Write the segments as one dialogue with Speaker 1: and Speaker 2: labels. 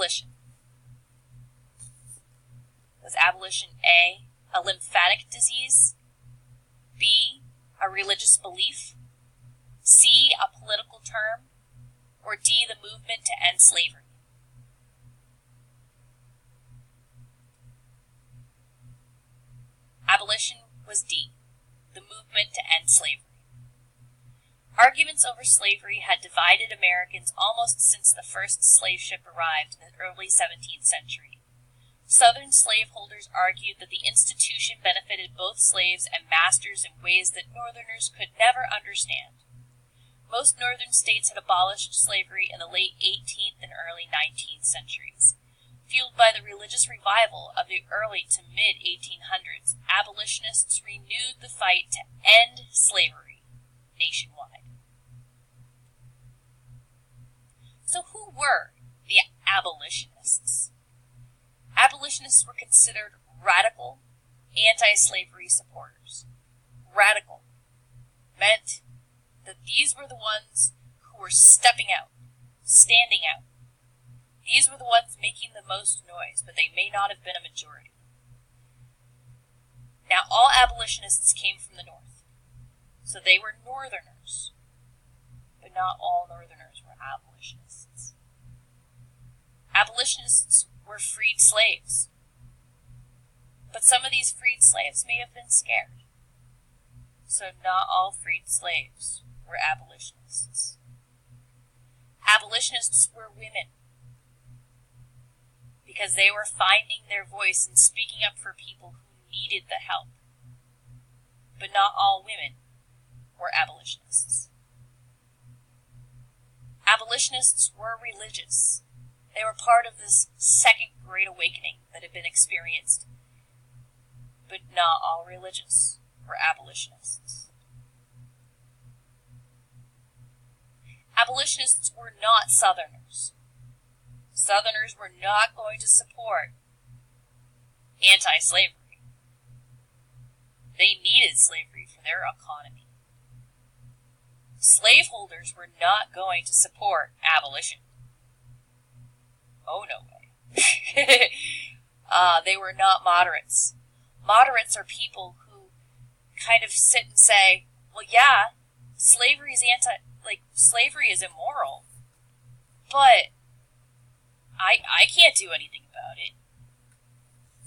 Speaker 1: abolition? Was abolition A, a lymphatic disease, B, a religious belief, C, a political term, or D, the movement to end slavery? Abolition was D, the movement to end slavery. Arguments over slavery had divided Americans almost since the first slave ship arrived in the early 17th century. Southern slaveholders argued that the institution benefited both slaves and masters in ways that Northerners could never understand. Most Northern states had abolished slavery in the late 18th and early 19th centuries. Fueled by the religious revival of the early to mid-1800s, abolitionists renewed the fight to end slavery nationwide. So who were the abolitionists? Abolitionists were considered radical, anti-slavery supporters. Radical meant that these were the ones who were stepping out, standing out. These were the ones making the most noise, but they may not have been a majority. Now, all abolitionists came from the North, so they were Northerners, but not all Northerners were abolitionists. Abolitionists were freed slaves, but some of these freed slaves may have been scared, so not all freed slaves were abolitionists. Abolitionists were women, because they were finding their voice and speaking up for people who needed the help. But not all women were abolitionists. Abolitionists were religious. They were part of this second Great Awakening that had been experienced. But not all religious were abolitionists. Abolitionists were not Southerners. Southerners were not going to support anti-slavery. They needed slavery for their economy. Slaveholders were not going to support abolition. Oh, no way. They were not moderates. Moderates are people who kind of sit and say, well, yeah, slavery is slavery is immoral, but I can't do anything about it.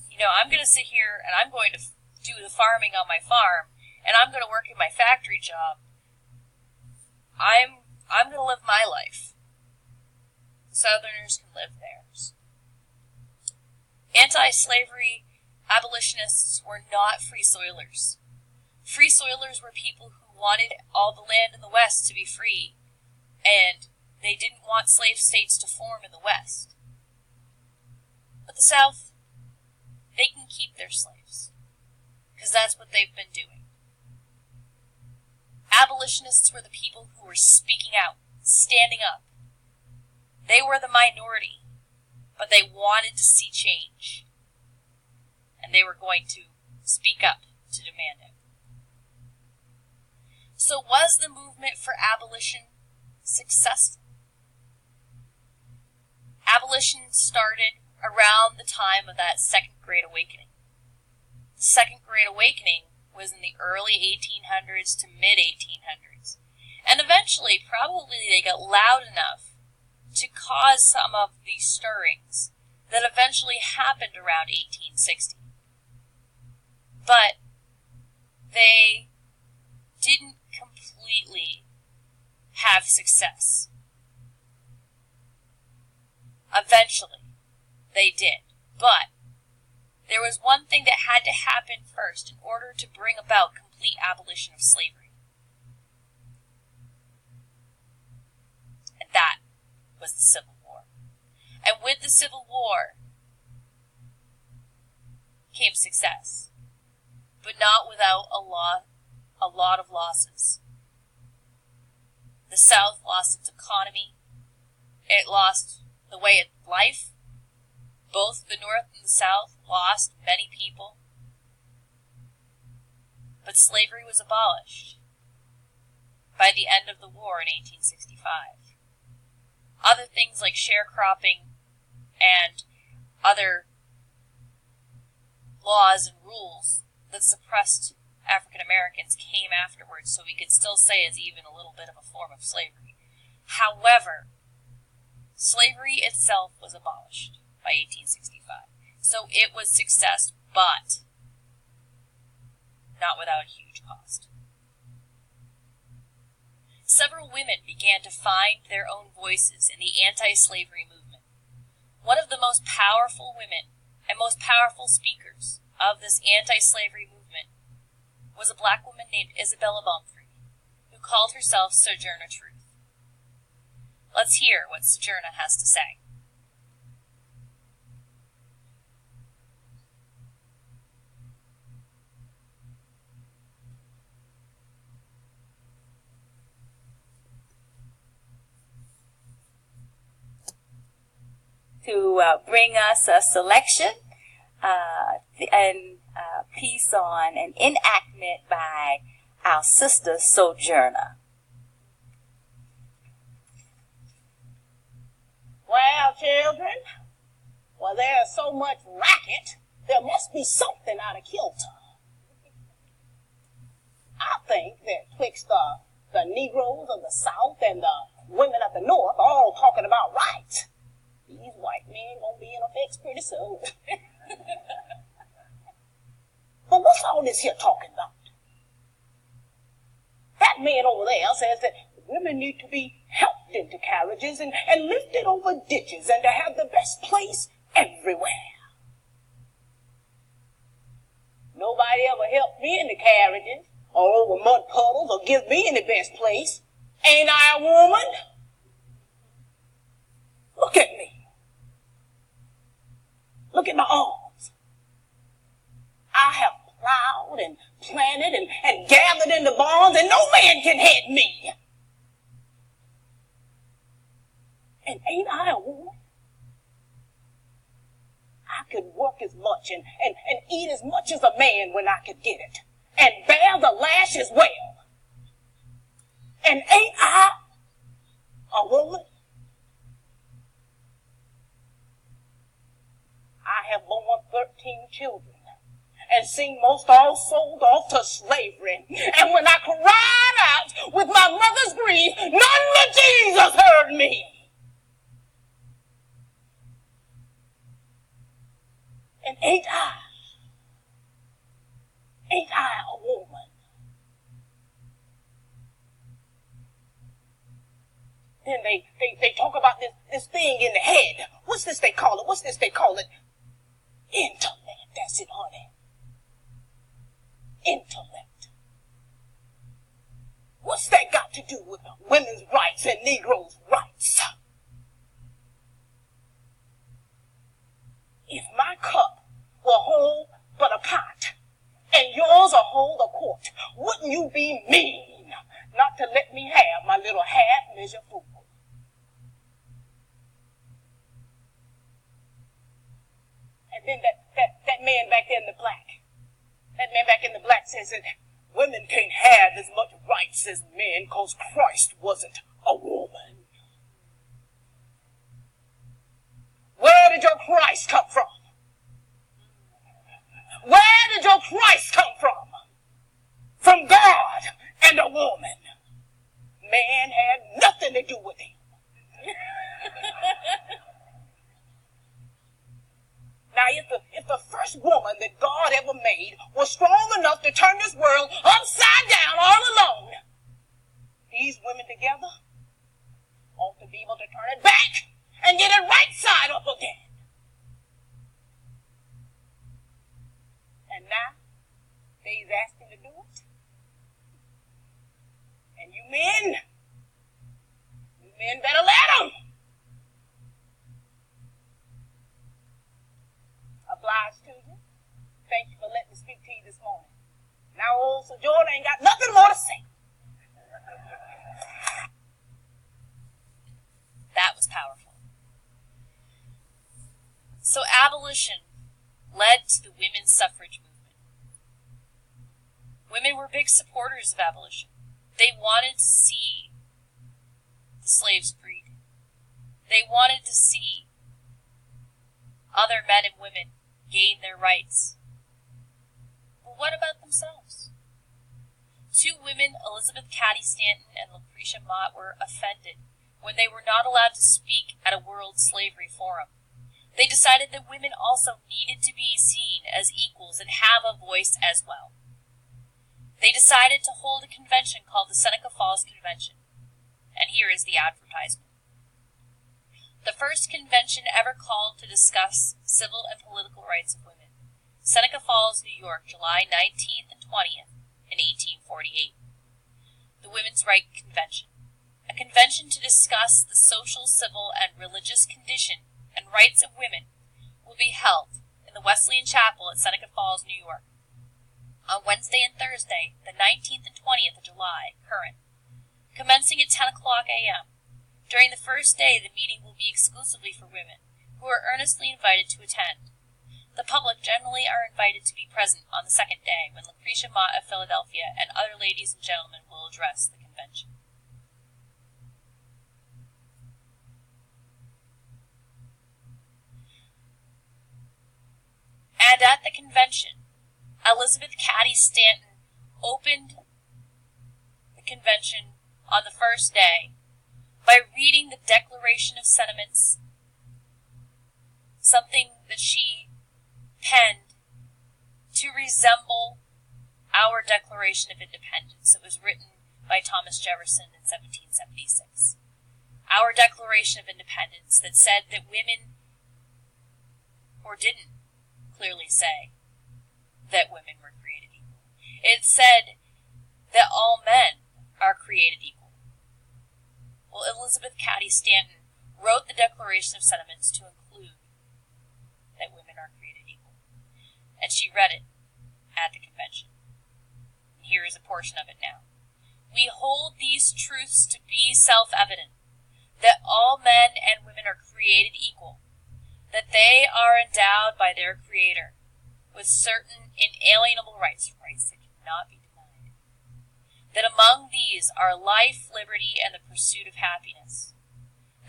Speaker 1: You know, I'm going to sit here and I'm going to do the farming on my farm, and I'm going to work in my factory job. I'm going to live my life. Southerners can live theirs. Anti-slavery abolitionists were not free soilers. Free soilers were people who wanted all the land in the West to be free, and they didn't want slave states to form in the West. But the South, they can keep their slaves, because that's what they've been doing. Abolitionists were the people who were speaking out, standing up. They were the minority, but they wanted to see change, and they were going to speak up to demand it. So was the movement for abolition successful? Abolition started around the time of that Second Great Awakening. The Second Great Awakening was in the early 1800s to mid-1800s, and eventually probably they got loud enough to cause some of these stirrings that eventually happened around 1860. But they didn't completely have success. Eventually, they did. But there was one thing that had to happen first in order to bring about complete abolition of slavery. And that was the Civil War. And with the Civil War came success, but not without a lot of losses. The South lost its economy. It lost the way of life. Both the North and the South lost many people. But slavery was abolished by the end of the war in 1865. Other things like sharecropping and other laws and rules that suppressed African Americans came afterwards, so we could still say it's even a little bit of a form of slavery. However, slavery itself was abolished by 1865. So it was success, but not without a huge cost. Several women began to find their own voices in the anti-slavery movement. One of the most powerful women and most powerful speakers of this anti-slavery movement was a black woman named Isabella Baumfree, who called herself Sojourner Truth. Let's hear what Sojourner has to say.
Speaker 2: To bring us a selection and a piece on an enactment by our sister Sojourner.
Speaker 3: Well, children, there's so much racket, there must be something out of kilter. I think that twixt the Negroes of the South and the women of the North all talking about rights, these white men gonna be in a fix pretty soon. But what's all this here talking about? That man over there says that women need to be helped into carriages and lifted over ditches and to have the best place everywhere. Nobody ever helped me in the carriages or over mud puddles or give me any best place. Ain't I a woman? Look at me. Look at my arms. I have plowed and planted and gathered in the barns, and no man can head me. And ain't I a woman? I could work as much and eat as much as a man when I could get it, and bear the lash as well. And ain't I a woman? I have borne 13 children and seen most all sold off to slavery. And when I cried out with my mother's grief, none but Jesus heard me. And ain't I a woman? Then they talk about this thing in the head. What's this they call it? Intellect. That's it, honey. Intellect. What's that got to do with women's rights and Negroes' rights? If my cup will hold but a pot, and yours will hold a quart, wouldn't you be mean not to let me have my little half-measure food? And then that man back there in the black, says that women can't have as much rights as men because Christ wasn't a woman. Where did your Christ come from? Where did your Christ come from? From God and a woman. Man had nothing to do with him. Now, if the first woman that God ever made was strong enough to turn this world upside down all alone, these women together ought to be able to turn it back and get it right side up again. And now, they's asking to do it. And you men better let them. Obliged to you. Thank you for letting me speak to you this morning. Now old Sojourner ain't got nothing more to say.
Speaker 1: That was powerful. So abolition led to the women's suffrage movement. Women were big supporters of abolition. They wanted to see the slaves freed. They wanted to see other men and women gain their rights. But what about themselves? Two women, Elizabeth Cady Stanton and Lucretia Mott, were offended when they were not allowed to speak at a World Slavery Forum. They decided that women also needed to be seen as equals and have a voice as well. They decided to hold a convention called the Seneca Falls Convention. And here is the advertisement. The first convention ever called to discuss civil and political rights of women. Seneca Falls, New York, July 19th and 20th in 1848. The Women's Right Convention. A convention to discuss the social, civil, and religious condition and rights of women will be held in the Wesleyan Chapel at Seneca Falls, New York, on Wednesday and Thursday, the 19th and 20th of July, current, commencing at 10 o'clock a.m. During the first day, the meeting will be exclusively for women, who are earnestly invited to attend. The public generally are invited to be present on the second day, when Lucretia Mott of Philadelphia and other ladies and gentlemen will address the convention. And at the convention, Elizabeth Cady Stanton opened the convention on the first day by reading the Declaration of Sentiments, something that she penned to resemble our Declaration of Independence. It was written by Thomas Jefferson in 1776. Our Declaration of Independence that said that women, or didn't clearly say that women were created equal. It said that all men are created equal. Well, Elizabeth Cady Stanton wrote the Declaration of Sentiments to include that women are created equal. And she read it at the convention. And here is a portion of it now. We hold these truths to be self-evident, that all men and women are created equal, that they are endowed by their Creator with certain inalienable rights, rights that cannot be denied, that among these are life, liberty, and the pursuit of happiness,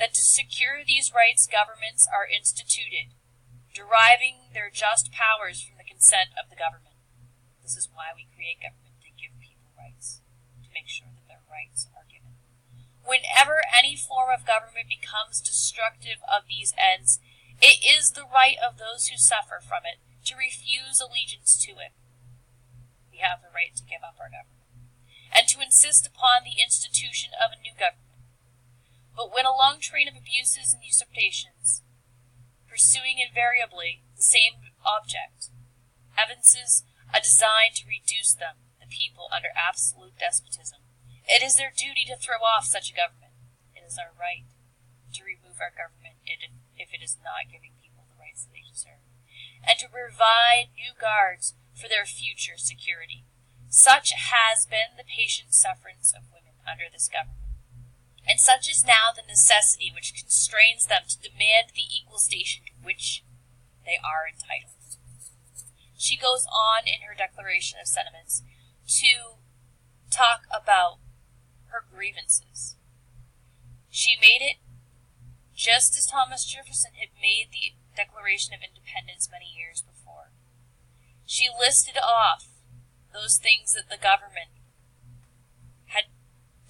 Speaker 1: that to secure these rights governments are instituted, deriving their just powers from the consent of the government. This is why we create government, to give people rights, to make sure that their rights are given. Whenever any form of government becomes destructive of these ends, it is the right of those who suffer from it to refuse allegiance to it. We have the right to give up our government, and to insist upon the institution of a new government. But when a long train of abuses and usurpations, pursuing invariably the same object, evinces a design to reduce them, the people, under absolute despotism, it is their duty to throw off such a government. It is our right to remove our government if it is not giving people the rights that they deserve, and to provide new guards for their future security. Such has been the patient sufferance of women under this government, and such is now the necessity which constrains them to demand the equal station to which they are entitled. She goes on in her Declaration of Sentiments to talk about her grievances. She made it just as Thomas Jefferson had made the Declaration of Independence many years before. She listed off those things that the government had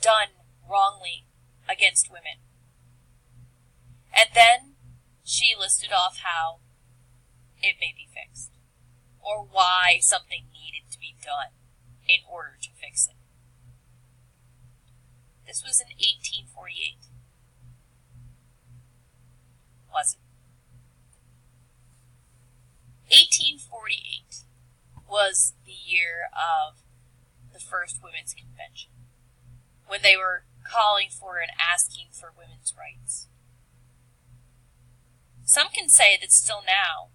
Speaker 1: done wrongly against women. And then she listed off how it may be fixed, or why something needed to be done in order to fix it. This was in 1848. Was it? 1848 was the year of the first Women's Convention, when they were calling for and asking for women's rights. Some can say that still now,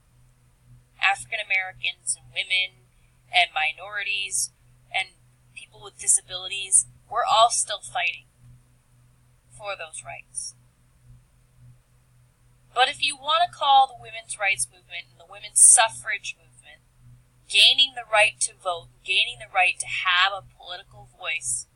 Speaker 1: African Americans and women and minorities and people with disabilities, we're all still fighting for those rights. But if you want to call the women's rights movement and the women's suffrage movement gaining the right to vote, gaining the right to have a political voice,